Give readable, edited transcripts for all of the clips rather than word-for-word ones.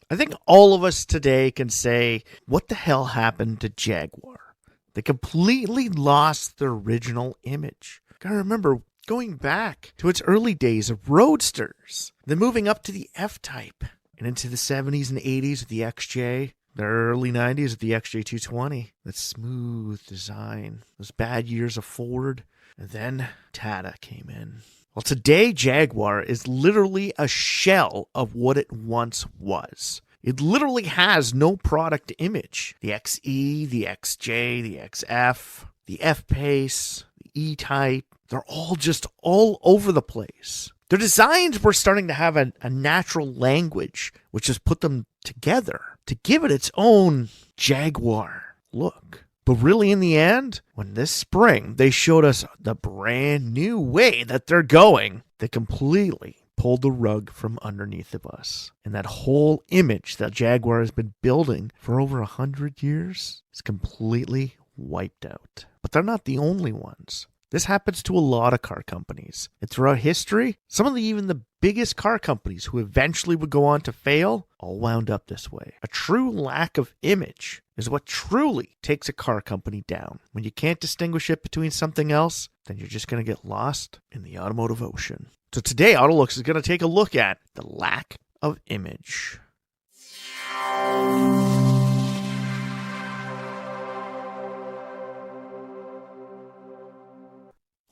I think all of us today can say, what the hell happened to Jaguar? They completely lost their original image. Gotta remember, going back to its early days of roadsters, then moving up to the F-Type, and into the 70s and 80s with the XJ, the early 90s with the XJ220, that smooth design, those bad years of Ford, and then Tata came in. Well, today, Jaguar is literally a shell of what it once was. It literally has no product image. The XE, the XJ, the XF, the F-Pace, the E-Type, they're all just all over the place. Their designs were starting to have a natural language, which has put them together to give it its own Jaguar look. But really, in the end, when this spring they showed us the brand new way that they're going, they completely pulled the rug from underneath of us. And that whole image that Jaguar has been building for over 100 years is completely wiped out. But they're not the only ones. This happens to a lot of car companies. And throughout history, some of even the biggest car companies who eventually would go on to fail all wound up this way. A true lack of image is what truly takes a car company down. When you can't distinguish it between something else, then you're just going to get lost in the automotive ocean. So today, AutoLooks is going to take a look at the lack of image.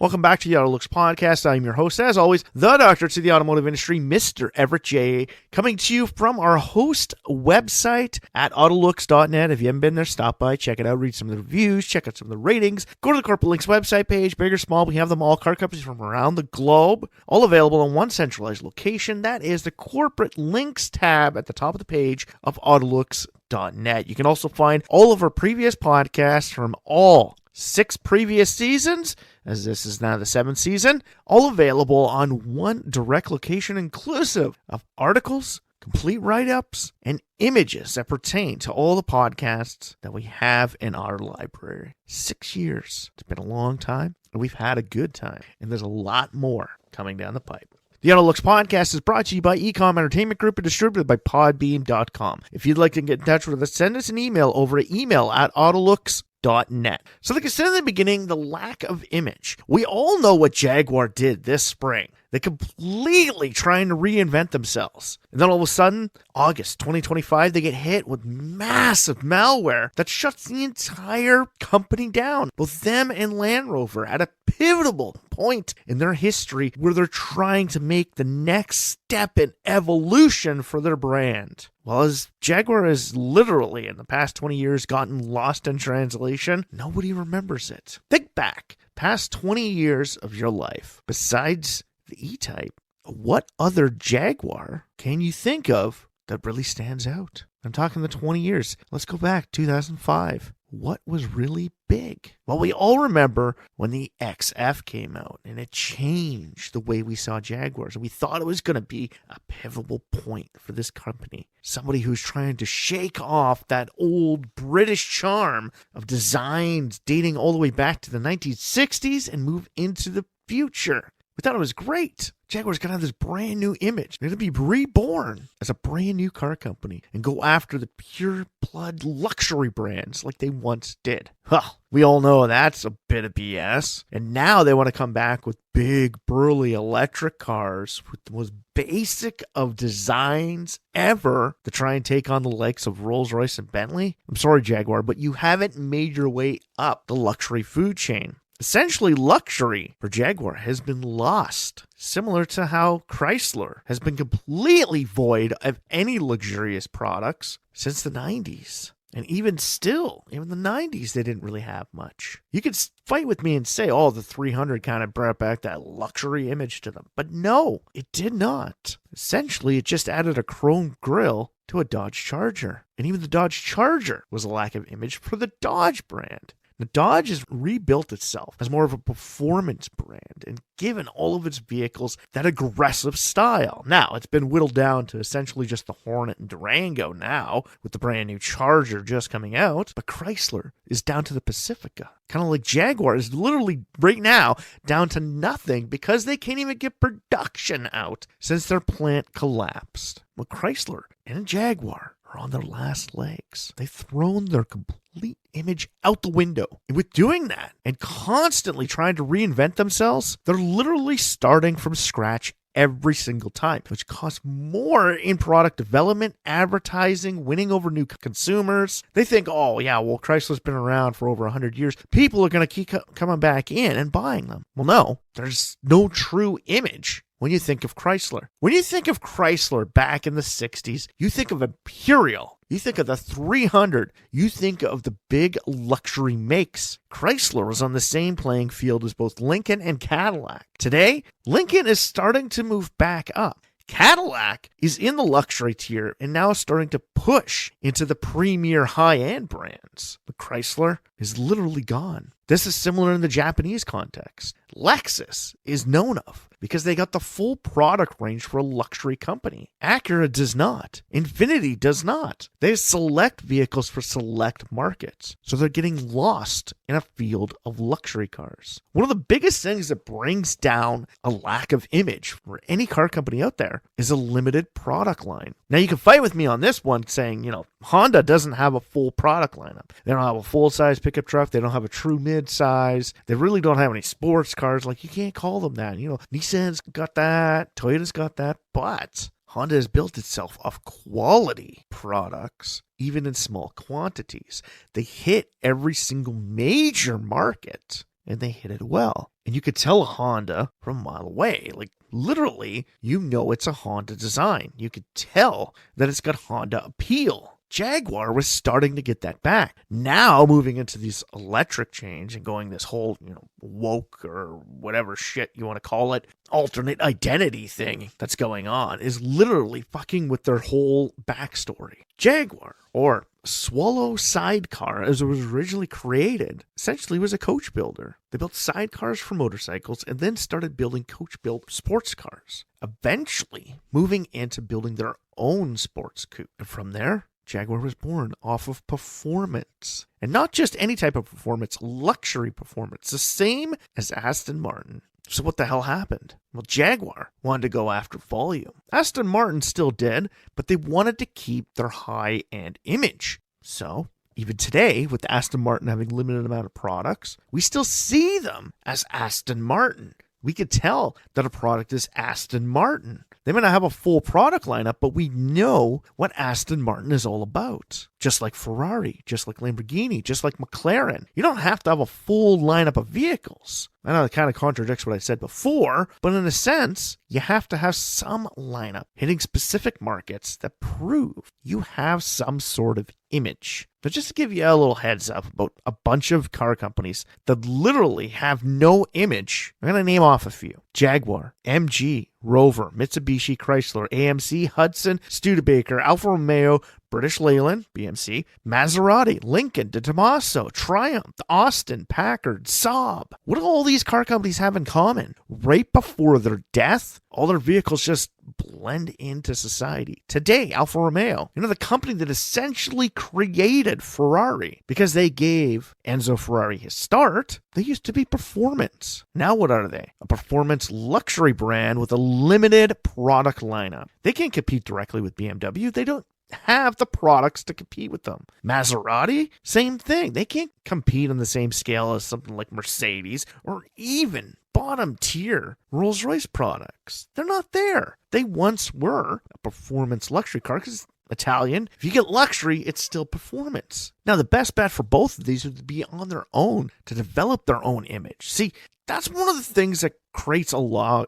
Welcome back to the AutoLooks podcast. I'm your host, as always, the doctor to the automotive industry, Mr. Everett J, coming to you from our host website at autolooks.net. If you haven't been there, stop by, check it out, read some of the reviews, check out some of the ratings, go to the Corporate Links website page, big or small. We have them all, car companies from around the globe, all available in one centralized location. That is the Corporate Links tab at the top of the page of autolooks.net. You can also find all of our previous podcasts from all 6 previous seasons, as this is now the 7th season, all available on one direct location inclusive of articles, complete write-ups, and images that pertain to all the podcasts that we have in our library. 6 years. It's been a long time, and we've had a good time, and there's a lot more coming down the pipe. The AutoLooks podcast is brought to you by Ecom Entertainment Group and distributed by Podbeam.com. If you'd like to get in touch with us, send us an email over at email@autolooks.net. So like I said in the beginning, the lack of image. We all know what Jaguar did this spring. They completely trying to reinvent themselves. And then all of a sudden, August 2025, they get hit with massive malware that shuts the entire company down. Both them and Land Rover at a pivotal point in their history where they're trying to make the next step in evolution for their brand. Well, as Jaguar has literally in the past 20 years gotten lost in translation, nobody remembers it. Think back, past 20 years of your life, besides the E-Type, what other Jaguar can you think of that really stands out? I'm talking the 20 years. Let's go back, 2005. What was really big? Well, we all remember when the XF came out and it changed the way we saw Jaguars. And we thought it was going to be a pivotal point for this company. Somebody who's trying to shake off that old British charm of designs dating all the way back to the 1960s and move into the future. We thought it was great. Jaguar's going to have this brand new image. They're going to be reborn as a brand new car company and go after the pure blood luxury brands like they once did. Well, we all know that's a bit of BS. And now they want to come back with big, burly electric cars with the most basic of designs ever to try and take on the likes of Rolls-Royce and Bentley. I'm sorry, Jaguar, but you haven't made your way up the luxury food chain. Essentially, luxury for Jaguar has been lost, similar to how Chrysler has been completely void of any luxurious products since the 90s. And even still, even the 90s, they didn't really have much. You could fight with me and say, oh, the 300 kind of brought back that luxury image to them. But no, it did not. Essentially, it just added a chrome grille to a Dodge Charger. And even the Dodge Charger was a lack of image for the Dodge brand. Now, Dodge has rebuilt itself as more of a performance brand and given all of its vehicles that aggressive style. Now, it's been whittled down to essentially just the Hornet and Durango now, with the brand new Charger just coming out, but Chrysler is down to the Pacifica. Kind of like Jaguar is literally right now down to nothing because they can't even get production out since their plant collapsed. Well, Chrysler and Jaguar are on their last legs. They've thrown their complete image out the window. And with doing that and constantly trying to reinvent themselves, they're literally starting from scratch every single time, which costs more in product development, advertising, winning over new consumers. They think, oh yeah, well, Chrysler's been around for over 100 years. People are going to keep coming back in and buying them. Well, no, there's no true image when you think of Chrysler. When you think of Chrysler back in the 60s, you think of Imperial. You think of the 300. You think of the big luxury makes. Chrysler was on the same playing field as both Lincoln and Cadillac. Today, Lincoln is starting to move back up. Cadillac is in the luxury tier and now starting to push into the premier high-end brands. But Chrysler is literally gone. This is similar in the Japanese context. Lexus is known of because they got the full product range for a luxury company. Acura does not. Infiniti does not. They have select vehicles for select markets. So they're getting lost in a field of luxury cars. One of the biggest things that brings down a lack of image for any car company out there is a limited product line. Now you can fight with me on this one saying, Honda doesn't have a full product lineup. They don't have a full-size pickup truck. They don't have a true mid-size. They really don't have any sports cars. Like, you can't call them that. Nissan's got that. Toyota's got that. But Honda has built itself off quality products, even in small quantities. They hit every single major market, and they hit it well. And you could tell a Honda from a mile away. Like, literally, it's a Honda design. You could tell that it's got Honda appeal. Jaguar was starting to get that back. Now moving into this electric change and going this whole, woke or whatever shit you want to call it, alternate identity thing that's going on is literally fucking with their whole backstory. Jaguar, or Swallow Sidecar, as it was originally created, essentially was a coach builder. They built sidecars for motorcycles and then started building coach-built sports cars, eventually moving into building their own sports coupe. And from there, Jaguar was born off of performance. And not just any type of performance, luxury performance, the same as Aston Martin. So what the hell happened? Well, Jaguar wanted to go after volume. Aston Martin still did, but they wanted to keep their high-end image. So even today, with Aston Martin having a limited amount of products, we still see them as Aston Martin. We could tell that a product is Aston Martin. They may not have a full product lineup, but we know what Aston Martin is all about. Just like Ferrari, just like Lamborghini, just like McLaren. You don't have to have a full lineup of vehicles. I know that kind of contradicts what I said before, but in a sense, you have to have some lineup hitting specific markets that prove you have some sort of image. But just to give you a little heads up about a bunch of car companies that literally have no image, I'm going to name off a few. Jaguar, MG, Rover, Mitsubishi, Chrysler, AMC, Hudson, Studebaker, Alfa Romeo, British Leyland, BMC, Maserati, Lincoln, De Tomaso, Triumph, Austin, Packard, Saab. What do all these car companies have in common? Right before their death, all their vehicles just blend into society. Today, Alfa Romeo, the company that essentially created Ferrari because they gave Enzo Ferrari his start, they used to be performance. Now what are they? A performance luxury brand with a limited product lineup. They can't compete directly with BMW. They don't have the products to compete with them. Maserati, same thing. They can't compete on the same scale as something like Mercedes or even bottom tier Rolls-Royce products. They're not there. They once were a performance luxury car because Italian. If you get luxury, it's still performance. Now, the best bet for both of these would be on their own to develop their own image. See, that's one of the things that creates a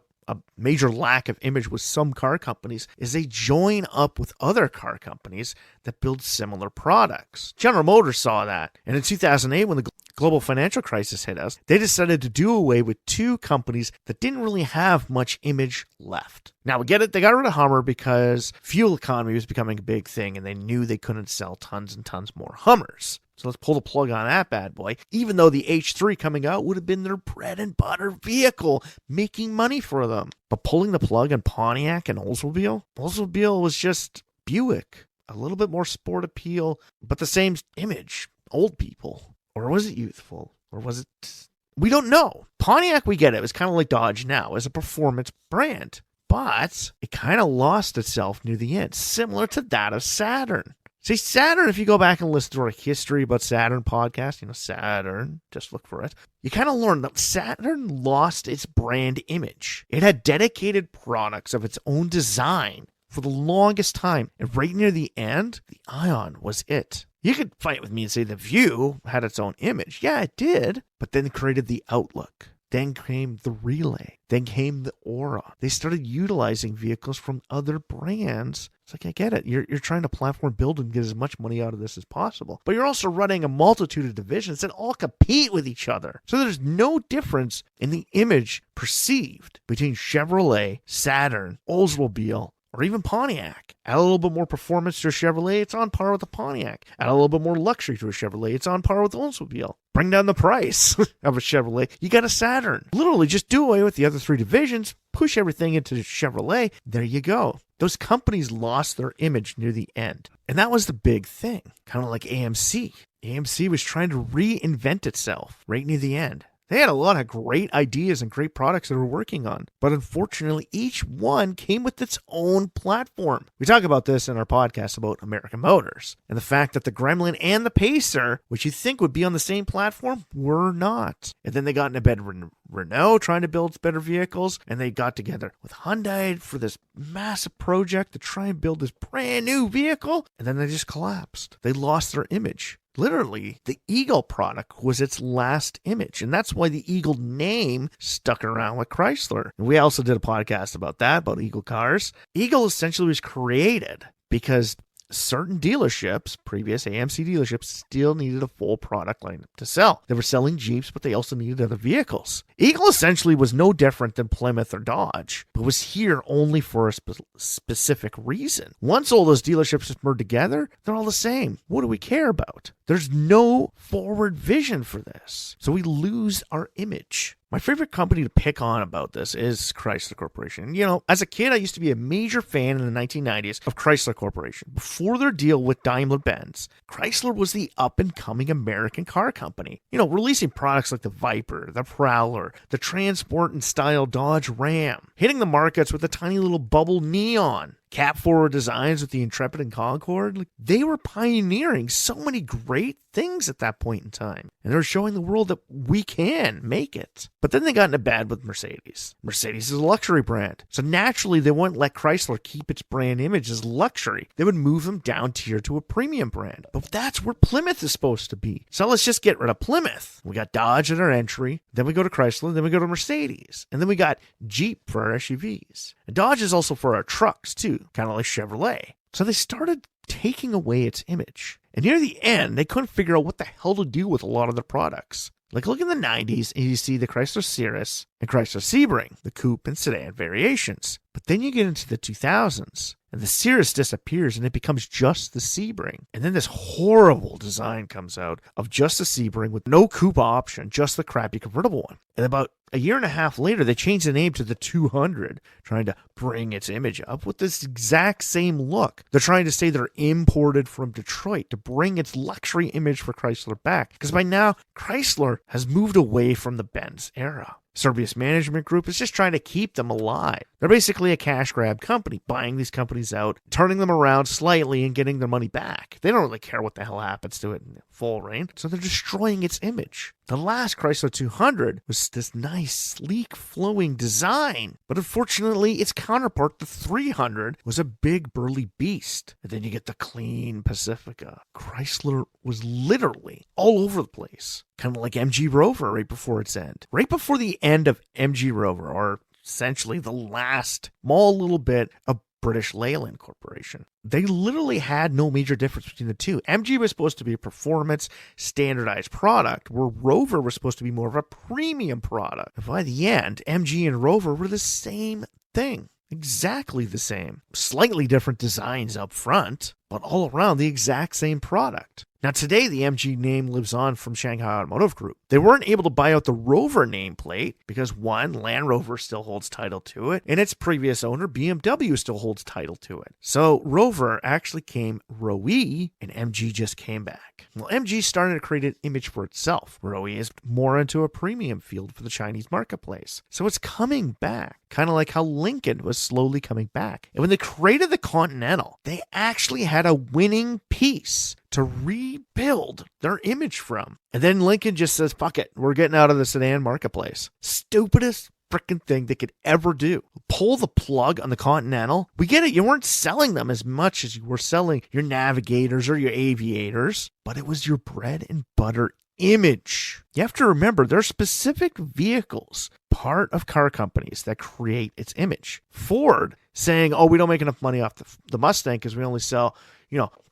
major lack of image with some car companies is they join up with other car companies that build similar products. General Motors saw that. And in 2008, when the global financial crisis hit us, they decided to do away with two companies that didn't really have much image left. Now, we get it. They got rid of Hummer because fuel economy was becoming a big thing, and they knew they couldn't sell tons and tons more Hummers. So let's pull the plug on that bad boy, even though the H3 coming out would have been their bread and butter vehicle, making money for them. But pulling the plug on Pontiac and Oldsmobile was just Buick. A little bit more sport appeal, but the same image. Old people. Or was it youthful? Or was it... We don't know. Pontiac, we get it. It was kind of like Dodge now as a performance brand. But it kind of lost itself near the end, similar to that of Saturn. See, Saturn, if you go back and listen to our history about Saturn podcast, Saturn, just look for it, you kind of learn that Saturn lost its brand image. It had dedicated products of its own design for the longest time. And right near the end, the Ion was it. You could fight with me and say the View had its own image. Yeah, it did. But then created the Outlook. Then came the Relay. Then came the Aura. They started utilizing vehicles from other brands. It's like, I get it. You're trying to platform build and get as much money out of this as possible. But you're also running a multitude of divisions that all compete with each other. So there's no difference in the image perceived between Chevrolet, Saturn, Oldsmobile, or even Pontiac. Add a little bit more performance to a Chevrolet, it's on par with the Pontiac. Add a little bit more luxury to a Chevrolet, it's on par with the Oldsmobile. Bring down the price of a Chevrolet, you got a Saturn. Literally just do away with the other three divisions, push everything into Chevrolet, there you go. Those companies lost their image near the end. And that was the big thing, kind of like AMC. AMC was trying to reinvent itself right near the end. They had a lot of great ideas and great products they were working on, but unfortunately, each one came with its own platform. We talk about this in our podcast about American Motors, and the fact that the Gremlin and the Pacer, which you think would be on the same platform, were not. And then they got in a bed with Renault trying to build better vehicles, and they got together with Hyundai for this massive project to try and build this brand new vehicle, and then they just collapsed. They lost their image. Literally, the Eagle product was its last image, and that's why the Eagle name stuck around with Chrysler. And we also did a podcast about that, about Eagle cars. Eagle essentially was created because certain dealerships, previous AMC dealerships, still needed a full product lineup to sell. They were selling Jeeps, but they also needed other vehicles. Eagle essentially was no different than Plymouth or Dodge, but was here only for a specific reason. Once all those dealerships merged together, they're all the same. What do we care about? There's no forward vision for this. So we lose our image. My favorite company to pick on about this is Chrysler Corporation. As a kid, I used to be a major fan in the 1990s of Chrysler Corporation. Before their deal with Daimler-Benz, Chrysler was the up-and-coming American car company. Releasing products like the Viper, the Prowler, the Transport and Style Dodge Ram, hitting the markets with a tiny little bubble neon, cap-forward designs with the Intrepid and Concorde. They were pioneering so many great things at that point in time. And they were showing the world that we can make it. But then they got into bad with Mercedes. Mercedes is a luxury brand. So naturally, they wouldn't let Chrysler keep its brand image as luxury. They would move them down tier to a premium brand. But that's where Plymouth is supposed to be. So let's just get rid of Plymouth. We got Dodge at our entry. Then we go to Chrysler. Then we go to Mercedes. And then we got Jeep for our SUVs. And Dodge is also for our trucks, too. Kind of like Chevrolet. So they started taking away its image. And near the end, they couldn't figure out what the hell to do with a lot of their products. Like, look in the 90s, and you see the Chrysler Cirrus and Chrysler Sebring, the coupe and sedan variations. But then you get into the 2000s, and the Cirrus disappears, and it becomes just the Sebring. And then this horrible design comes out of just the Sebring with no coupe option, just the crappy convertible one. And about a year and a half later, they changed the name to the 200, trying to bring its image up with this exact same look. They're trying to say they're imported from Detroit to bring its luxury image for Chrysler back. Because by now, Chrysler has moved away from the Benz era. Servius Management Group is just trying to keep them alive. They're basically a cash grab company, buying these companies out, turning them around slightly and getting their money back. They don't really care what the hell happens to it in full reign, so they're destroying its image. The last Chrysler 200 was this nice, sleek, flowing design, but unfortunately, its counterpart, the 300, was a big, burly beast. And then you get the clean Pacifica. Chrysler was literally all over the place, kind of like MG Rover right before its end. Right before the end of MG Rover, or essentially the last small little bit of British Leyland Corporation. They literally had no major difference between the two. MG was supposed to be a performance, standardized product, where Rover was supposed to be more of a premium product. And by the end, MG and Rover were the same thing. Exactly the same. Slightly different designs up front, but all around the exact same product. Now today, the MG name lives on from Shanghai Automotive Group. They weren't able to buy out the Rover nameplate because one, Land Rover still holds title to it, and its previous owner, BMW, still holds title to it. So Rover actually came Roe, and MG just came back. Well, MG started to create an image for itself. Roe is more into a premium field for the Chinese marketplace. So it's coming back, kind of like how Lincoln was slowly coming back. And when they created the Continental, they actually had a winning piece to rebuild their image from. And then Lincoln just says, fuck it, we're getting out of the sedan marketplace. Stupidest freaking thing they could ever do. Pull the plug on the Continental. We get it, you weren't selling them as much as you were selling your Navigators or your Aviators, but it was your bread and butter image. You have to remember, there are specific vehicles, part of car companies, that create its image. Ford saying, oh, we don't make enough money off the Mustang because we only sell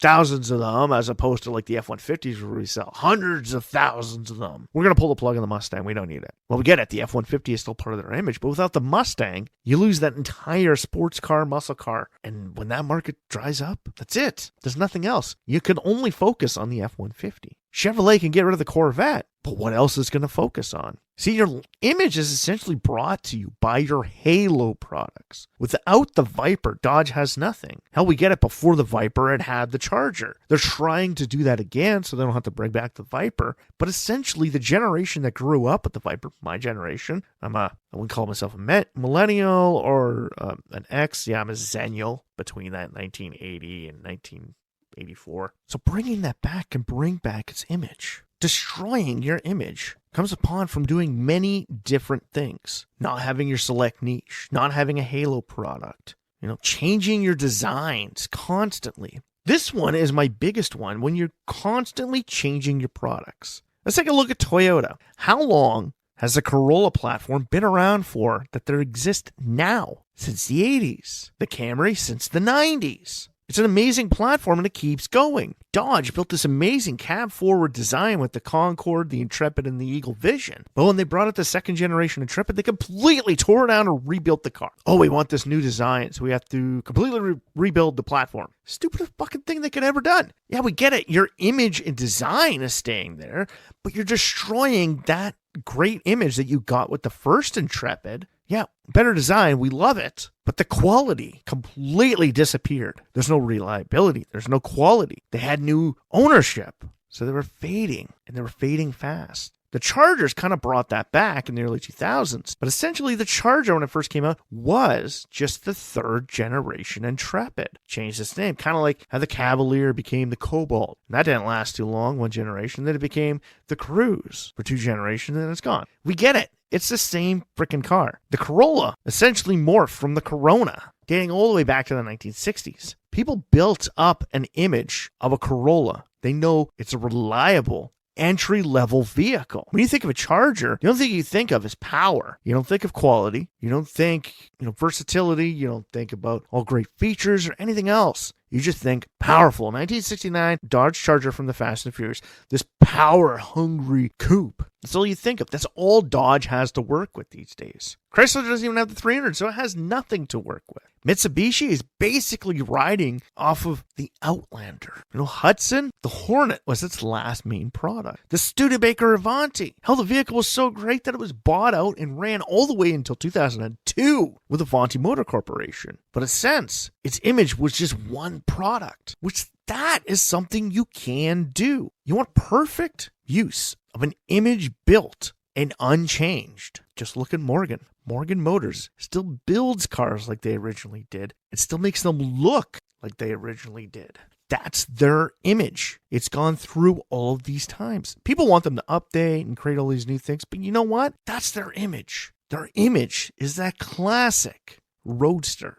thousands of them, as opposed to like the F-150s where we sell hundreds of thousands of them. We're going to pull the plug on the Mustang. We don't need it. Well, we get it. The F-150 is still part of their image, but without the Mustang, you lose that entire sports car, muscle car. And when that market dries up, that's it. There's nothing else. You can only focus on the F-150. Chevrolet can get rid of the Corvette, but what else is going to focus on? See, your image is essentially brought to you by your halo products. Without the Viper, Dodge has nothing. Hell, we get it before the Viper, it had the Charger. They're trying to do that again so they don't have to bring back the Viper. But essentially, the generation that grew up with the Viper, my generation, I wouldn't call myself a millennial or an X. Yeah, I'm a Zennial between that 1980 and 1984. So bringing that back can bring back its image. Destroying your image comes upon from doing many different things. Not having your select niche, not having a halo product, changing your designs constantly. This one is my biggest one when you're constantly changing your products. Let's take a look at Toyota. How long has the Corolla platform been around for that there exists now? Since the 80s. The Camry since the 90s. It's an amazing platform and it keeps going. Dodge built this amazing cab-forward design with the Concorde, the Intrepid, and the Eagle Vision. But when they brought out the second generation Intrepid, they completely tore it down and rebuilt the car. Oh, we want this new design, so we have to completely rebuild the platform. Stupidest fucking thing they could ever done. Yeah, we get it. Your image and design is staying there, but you're destroying that great image that you got with the first Intrepid. Yeah, better design, we love it, but the quality completely disappeared. There's no reliability, there's no quality. They had new ownership, so they were fading, and they were fading fast. The Chargers kind of brought that back in the early 2000s, but essentially the Charger, when it first came out, was just the third generation Intrepid. Changed its name, kind of like how the Cavalier became the Cobalt. And that didn't last too long, one generation, then it became the Cruise for two generations, and it's gone. We get it. It's the same freaking car. The Corolla essentially morphed from the Corona, dating all the way back to the 1960s. People built up an image of a Corolla. They know it's a reliable entry-level vehicle. When you think of a Charger, the only thing you think of is power. You don't think of quality. You don't think, versatility. You don't think about all great features or anything else. You just think powerful. 1969 Dodge Charger from the Fast and Furious. This power-hungry coupe. That's all you think of. That's all Dodge has to work with these days. Chrysler doesn't even have the 300, so it has nothing to work with. Mitsubishi is basically riding off of the Outlander. Hudson, the Hornet was its last main product. The Studebaker Avanti. Hell, the vehicle was so great that it was bought out and ran all the way until 2002 with Avanti Motor Corporation. But in a sense, its image was just one product, which that is something you can do. You want perfect use of an image built and unchanged. Just look at Morgan. Morgan Motors still builds cars like they originally did. It still makes them look like they originally did. That's their image. It's gone through all of these times. People want them to update and create all these new things, but you know what? That's their image. Their image is that classic Roadster.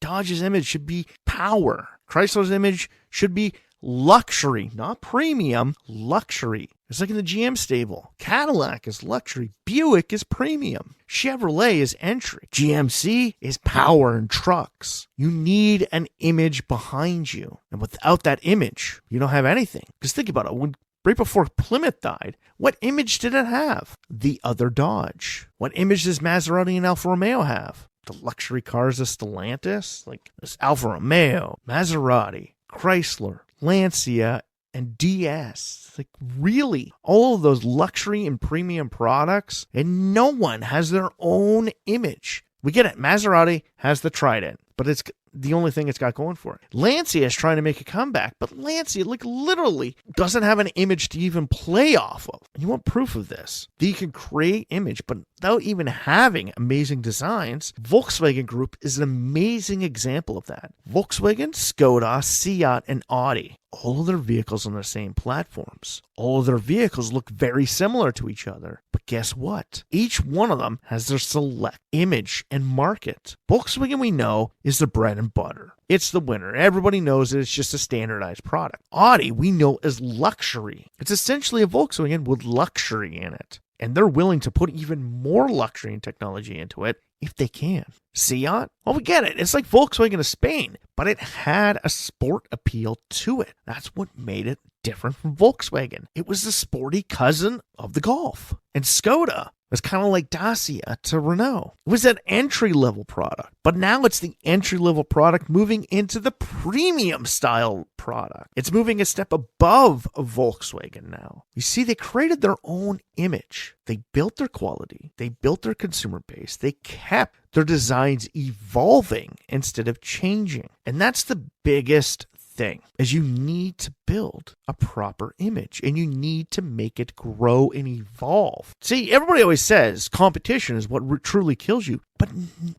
Dodge's image should be power. Chrysler's image should be luxury, not premium, luxury. It's like in the GM stable. Cadillac is luxury. Buick is premium. Chevrolet is entry. GMC is power and trucks. You need an image behind you. And without that image, you don't have anything. Because think about it. Right before Plymouth died, what image did it have? The other Dodge. What image does Maserati and Alfa Romeo have? The luxury cars of Stellantis? Like this Alfa Romeo, Maserati, Chrysler, Lancia, and DS. Like, really? All of those luxury and premium products, and no one has their own image. We get it. Maserati has the Trident, but it's the only thing it's got going for it. Lancia is trying to make a comeback, but Lancia, like, literally doesn't have an image to even play off of. You want proof of this? That you can create image, but without even having amazing designs. Volkswagen Group is an amazing example of that. Volkswagen, Skoda, Seat, and Audi. All of their vehicles on the same platforms. All of their vehicles look very similar to each other. But guess what? Each one of them has their select image and market. Volkswagen, we know, is the bread and butter. It's the winner. Everybody knows that it's just a standardized product. Audi, we know, is luxury. It's essentially a Volkswagen with luxury in it. And they're willing to put even more luxury and technology into it if they can. Seat? Well, we get it. It's like Volkswagen of Spain, but it had a sport appeal to it. That's what made it different from Volkswagen. It was the sporty cousin of the Golf. And Skoda was kind of like Dacia to Renault. It was an entry-level product, but now it's the entry-level product moving into the premium style product. It's moving a step above a Volkswagen now. You see, they created their own image. They built their quality. They built their consumer base. They kept their designs evolving instead of changing. And that's the biggest thing, is you need to build a proper image and you need to make it grow and evolve. See, everybody always says competition is what truly kills you, but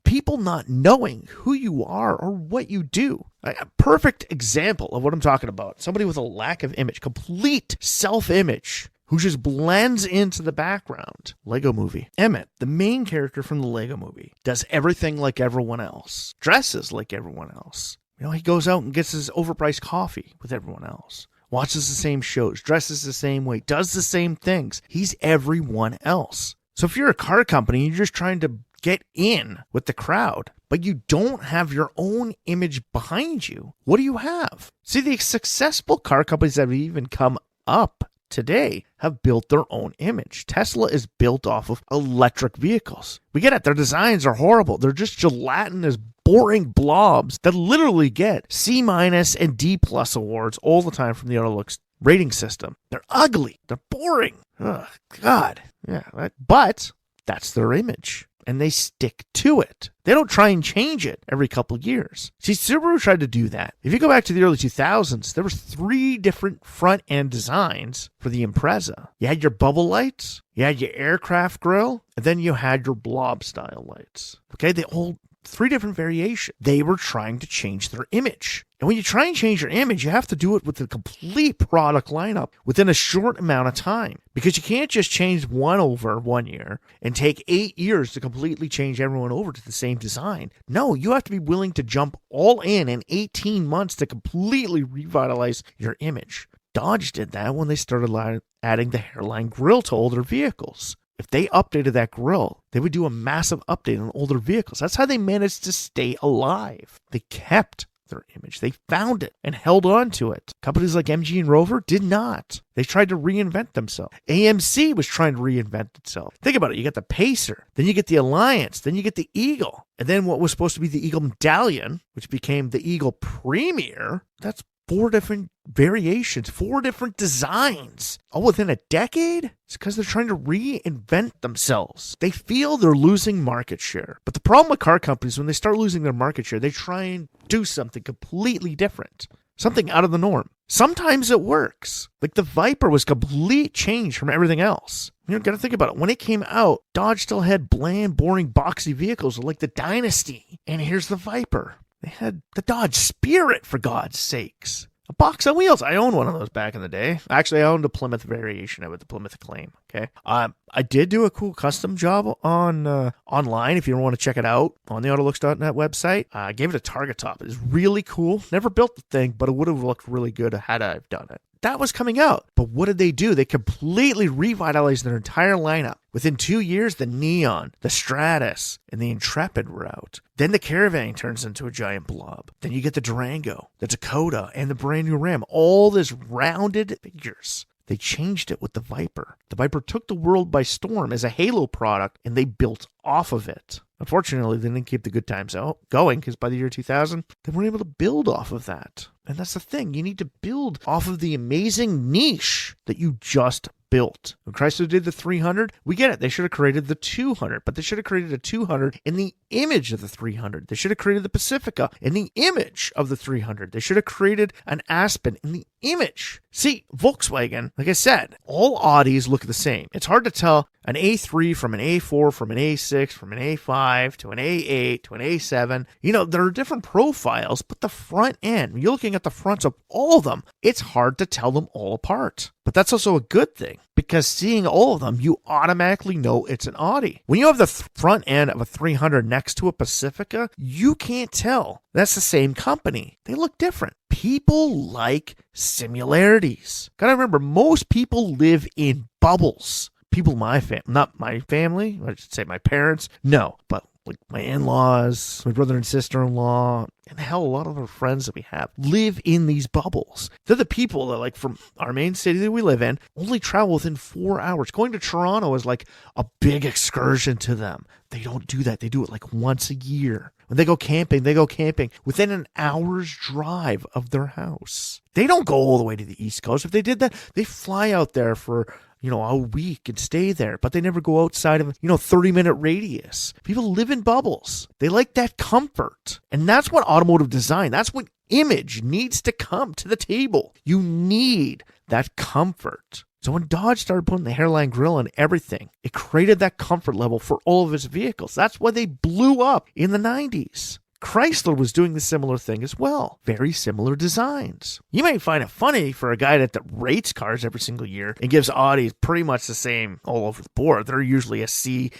people not knowing who you are or what you do. A perfect example of what I'm talking about. Somebody with a lack of image, complete self-image, who just blends into the background. Lego Movie. Emmett, the main character from the Lego Movie, does everything like everyone else, dresses like everyone else. You know, he goes out and gets his overpriced coffee with everyone else, watches the same shows, dresses the same way, does the same things. He's everyone else. So if you're a car company, you're just trying to get in with the crowd, but you don't have your own image behind you, what do you have? See, the successful car companies that have even come up today have built their own image. Tesla is built off of electric vehicles. We get it. Their designs are horrible. They're just gelatinous, boring blobs that literally get C- and D+ awards all the time from the AutoLooks rating system. They're ugly. They're boring. Oh, God. Yeah, but that's their image. And they stick to it. They don't try and change it every couple of years. See, Subaru tried to do that. If you go back to the early 2000s, there was 3 different front-end designs for the Impreza. You had your bubble lights, you had your aircraft grille, and then you had your blob-style lights. Okay, they all 3 different variations. They were trying to change their image. And when you try and change your image, you have to do it with a complete product lineup within a short amount of time. Because you can't just change one over 1 year and take 8 years to completely change everyone over to the same design. No, you have to be willing to jump all in 18 months to completely revitalize your image. Dodge did that when they started adding the hairline grille to older vehicles. If they updated that grille, they would do a massive update on older vehicles. That's how they managed to stay alive. They kept their image. They found it and held on to it. Companies like MG and Rover did not. They tried to reinvent themselves. AMC was trying to reinvent itself. Think about it. You get the Pacer, then you get the Alliance, then you get the Eagle, and then what was supposed to be the Eagle Medallion, which became the Eagle Premier. That's 4 different variations, 4 different designs, all within a decade? It's because they're trying to reinvent themselves. They feel they're losing market share. But the problem with car companies, when they start losing their market share, they try and do something completely different, something out of the norm. Sometimes it works. Like the Viper was complete change from everything else. You got to think about it. When it came out, Dodge still had bland, boring, boxy vehicles like the Dynasty. And here's the Viper. They had the Dodge Spirit, for God's sakes. A box on wheels. I owned one of those back in the day. Actually, I owned a Plymouth variation of it, the Plymouth Acclaim. Okay. I did do a cool custom job on online. If you want to check it out on the autolooks.net website, I gave it a target top. It's really cool. Never built the thing, but it would have looked really good had I done it. That was coming out. But what did they do? They completely revitalized their entire lineup. Within 2 years, the Neon, the Stratus, and the Intrepid were out. Then the Caravan turns into a giant blob. Then you get the Durango, the Dakota, and the brand new Ram. All this rounded figures. They changed it with the Viper. The Viper took the world by storm as a Halo product, and they built off of it. Unfortunately, they didn't keep the good times going, because by the year 2000, they weren't able to build off of that. And that's the thing. You need to build off of the amazing niche that you just built. When Chrysler did the 300, we get it. They should have created the 200, but they should have created a 200 in the image of the 300. They should have created the Pacifica in the image of the 300. They should have created an Aspen in the image. See, Volkswagen, like I said, all Audis look the same. It's hard to tell an A3 from an A4, from an A6, from an A5 to an A8 to an A7. There are different profiles, but the front end, when you're looking at the fronts of all of them, it's hard to tell them all apart. But that's also a good thing, because seeing all of them, you automatically know it's an Audi. When you have the front end of a 300 next to a Pacifica, you can't tell that's the same company. They look different. People like similarities. Gotta remember, most people live in bubbles. People, not my family, I should say my parents, no, but like my in-laws, my brother and sister-in-law, and hell, a lot of our friends that we have live in these bubbles. They're the people that, like, from our main city that we live in, only travel within 4 hours. Going to Toronto is like a big excursion to them. They don't do that. They do it like once a year. When they go camping within an hour's drive of their house. They don't go all the way to the East Coast. If they did that, they fly out there for a week and stay there, but they never go outside of, 30-minute radius. People live in bubbles. They like that comfort. And that's what automotive design, that's what image needs to come to the table. You need that comfort. So when Dodge started putting the hairline grille on everything, it created that comfort level for all of its vehicles. That's why they blew up in the 90s. Chrysler was doing the similar thing as well. Very similar designs. You might find it funny for a guy that rates cars every single year and gives Audis pretty much the same all over the board. They're usually a C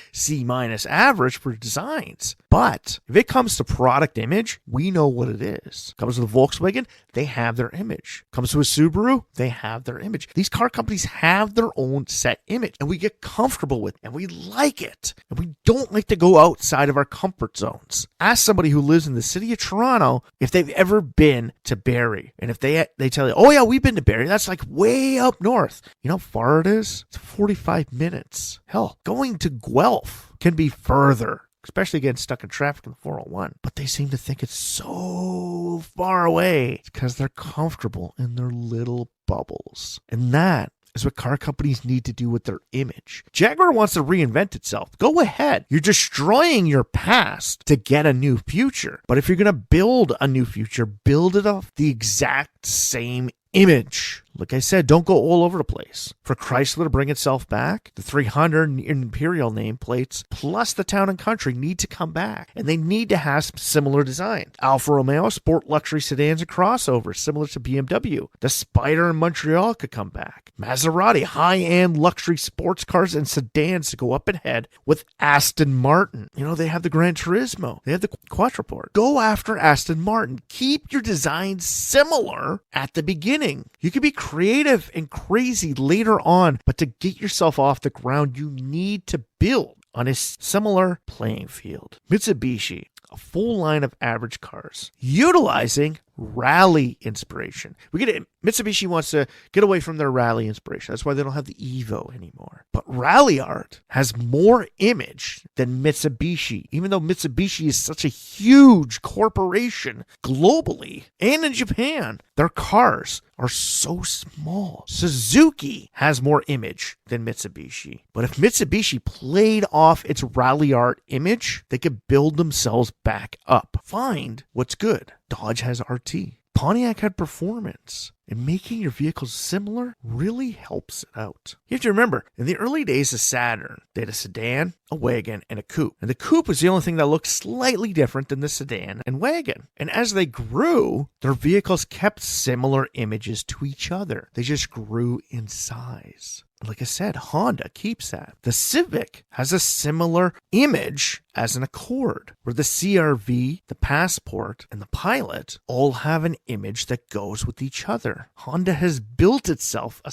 minus average for designs. But if it comes to product image, we know what it is. Comes with a Volkswagen, they have their image. Comes to a Subaru, they have their image. These car companies have their own set image, and we get comfortable with it, and we like it. And we don't like to go outside of our comfort zones. Ask somebody who lives in the city of Toronto if they've ever been to Barrie. And if they tell you, oh yeah, we've been to Barrie, that's like way up north. You know how far it is? It's 45 minutes. Hell, going to Guelph can be further, especially getting stuck in traffic in the 401. But they seem to think it's so far away. It's because they're comfortable in their little bubbles. And that is what car companies need to do with their image. Jaguar wants to reinvent itself. Go ahead. You're destroying your past to get a new future. But if you're going to build a new future, build it off the exact same image. Like I said, don't go all over the place. For Chrysler to bring itself back, the 300 Imperial nameplates plus the Town & Country need to come back. And they need to have similar design. Alfa Romeo, sport luxury sedans and crossovers, similar to BMW. The Spider in Montreal could come back. Maserati, high-end luxury sports cars and sedans to go up ahead with Aston Martin. They have the Gran Turismo. They have the Quattroporte. Go after Aston Martin. Keep your designs similar at the beginning. You could be creative and crazy later on, but to get yourself off the ground, you need to build on a similar playing field. Mitsubishi, a full line of average cars, utilizing rally inspiration. We get it. Mitsubishi wants to get away from their rally inspiration. That's why they don't have the Evo anymore. But Rally Art has more image than Mitsubishi, even though Mitsubishi is such a huge corporation globally and in Japan. Their cars are so small. Suzuki has more image than Mitsubishi. But if Mitsubishi played off its Rally Art image, they could build themselves back up. Find what's good. Dodge has RT. Pontiac had performance. And making your vehicles similar really helps it out. You have to remember, in the early days of Saturn, they had a sedan, a wagon, and a coupe. And the coupe was the only thing that looked slightly different than the sedan and wagon. And as they grew, their vehicles kept similar images to each other. They just grew in size. Like I said, Honda keeps that. The Civic has a similar image as an Accord, where the CR-V, the Passport, and the Pilot all have an image that goes with each other. Honda has built itself I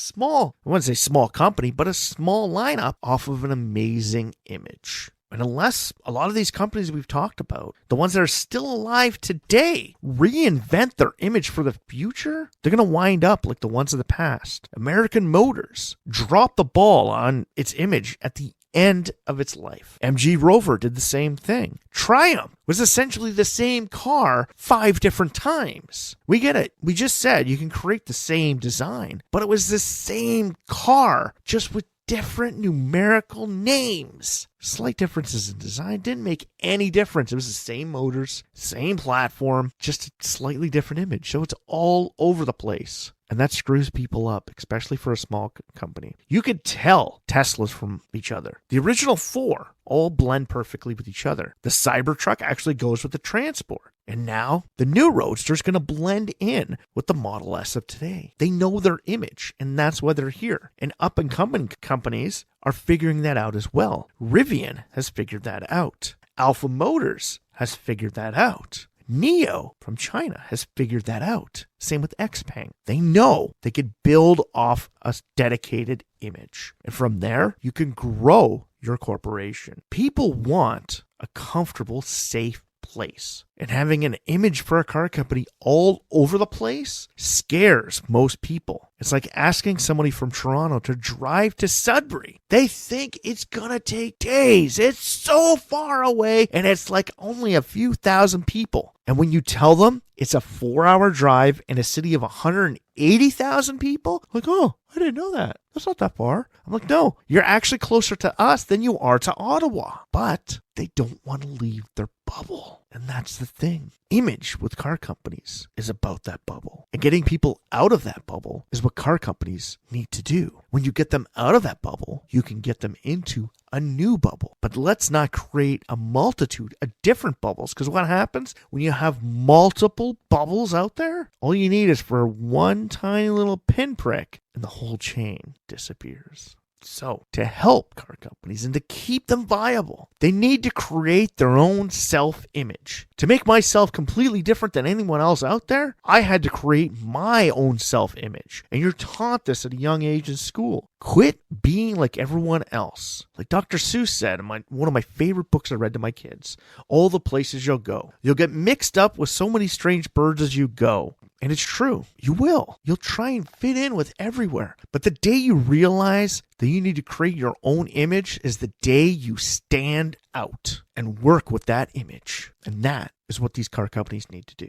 wouldn't say small company, but a small lineup off of an amazing image. And unless a lot of these companies we've talked about, the ones that are still alive today, reinvent their image for the future, they're going to wind up like the ones of the past. American Motors dropped the ball on its image at the end of its life. MG Rover did the same thing. Triumph was essentially the same car 5 different times. We get it. We just said you can create the same design, but it was the same car, just with different numerical names. Slight differences in design didn't make any difference. It was the same motors, same platform, just a slightly different image. So it's all over the place. And that screws people up, especially for a small company. You could tell Teslas from each other. The original 4 all blend perfectly with each other. The Cybertruck actually goes with the Transport. And now the new Roadster is going to blend in with the Model S of today. They know their image, and that's why they're here. And up-and-coming companies are figuring that out as well. Rivian has figured that out. Alpha Motors has figured that out. NIO from China has figured that out. Same with XPeng. They know they could build off a dedicated image. And from there, you can grow your corporation. People want a comfortable, safe place. And having an image for a car company all over the place scares most people. It's like asking somebody from Toronto to drive to Sudbury. They think it's gonna take days. It's so far away, and it's like only a few thousand people. And when you tell them it's a 4-hour drive in a city of 180,000 people, like, oh, I didn't know that. That's not that far. I'm like, no, you're actually closer to us than you are to Ottawa. But they don't want to leave their bubble. And that's the thing. Image with car companies is about that bubble. And getting people out of that bubble is what car companies need to do. When you get them out of that bubble, you can get them into a new bubble. But let's not create a multitude of different bubbles, because what happens when you have multiple bubbles out there? All you need is for one tiny little pinprick and the whole chain disappears. So, to help car companies and to keep them viable, they need to create their own self-image. To make myself completely different than anyone else out there, I had to create my own self-image. And you're taught this at a young age in school. Quit being like everyone else. Like Dr. Seuss said in one of my favorite books I read to my kids, All the Places You'll Go. You'll get mixed up with so many strange birds as you go. And it's true. You will. You'll try and fit in with everywhere. But the day you realize that you need to create your own image is the day you stand out and work with that image. And that is what these car companies need to do.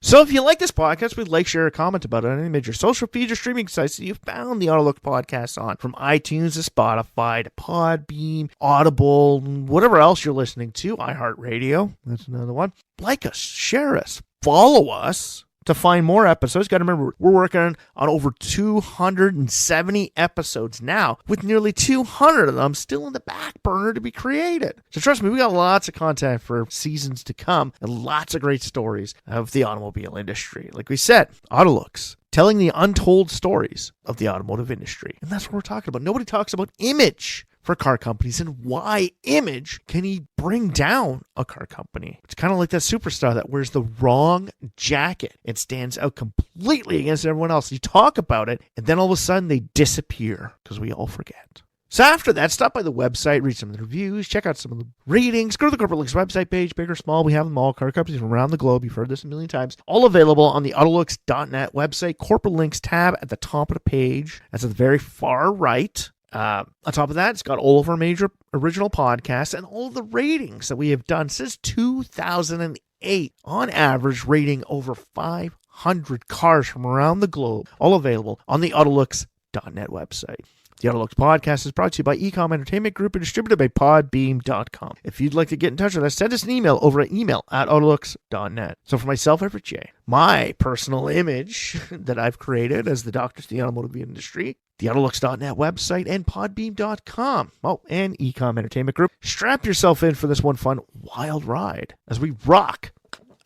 So if you like this podcast, we'd like, share, a comment about it on any major social feeds or streaming sites that you found the AutoLooks podcast on, from iTunes to Spotify to Podbeam, Audible, whatever else you're listening to, iHeartRadio. That's another one. Like us, share us, follow us. To find more episodes, got to remember, we're working on over 270 episodes now, with nearly 200 of them still in the back burner to be created. So trust me, we got lots of content for seasons to come and lots of great stories of the automobile industry. Like we said, AutoLooks, telling the untold stories of the automotive industry. And that's what we're talking about. Nobody talks about image for car companies and why image can bring down a car company. It's kind of like that superstar that wears the wrong jacket. It stands out completely against everyone else. You talk about it, and then all of a sudden they disappear because we all forget. So after that, stop by the website, read some of the reviews, check out some of the ratings, go to the Corporate Links website page, big or small. We have them all. Car companies from around the globe. You've heard this a million times. All available on the autolooks.net website. Corporate Links tab at the top of the page. That's at the very far right. On top of that, it's got all of our major original podcasts and all of the ratings that we have done since 2008. On average, rating over 500 cars from around the globe. All available on the autolooks.net website. The AutoLooks podcast is brought to you by Ecom Entertainment Group and distributed by Podbeam.com. If you'd like to get in touch with us, send us an email over at email@autolooks.net. So for myself, Everett J, my personal image that I've created as the doctor to the automotive industry, the autolooks.net website, and Podbeam.com. Oh, and Ecom Entertainment Group. Strap yourself in for this one fun, wild ride as we rock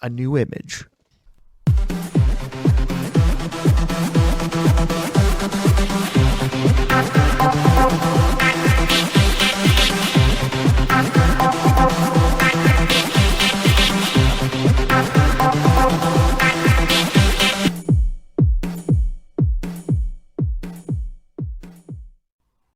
a new image.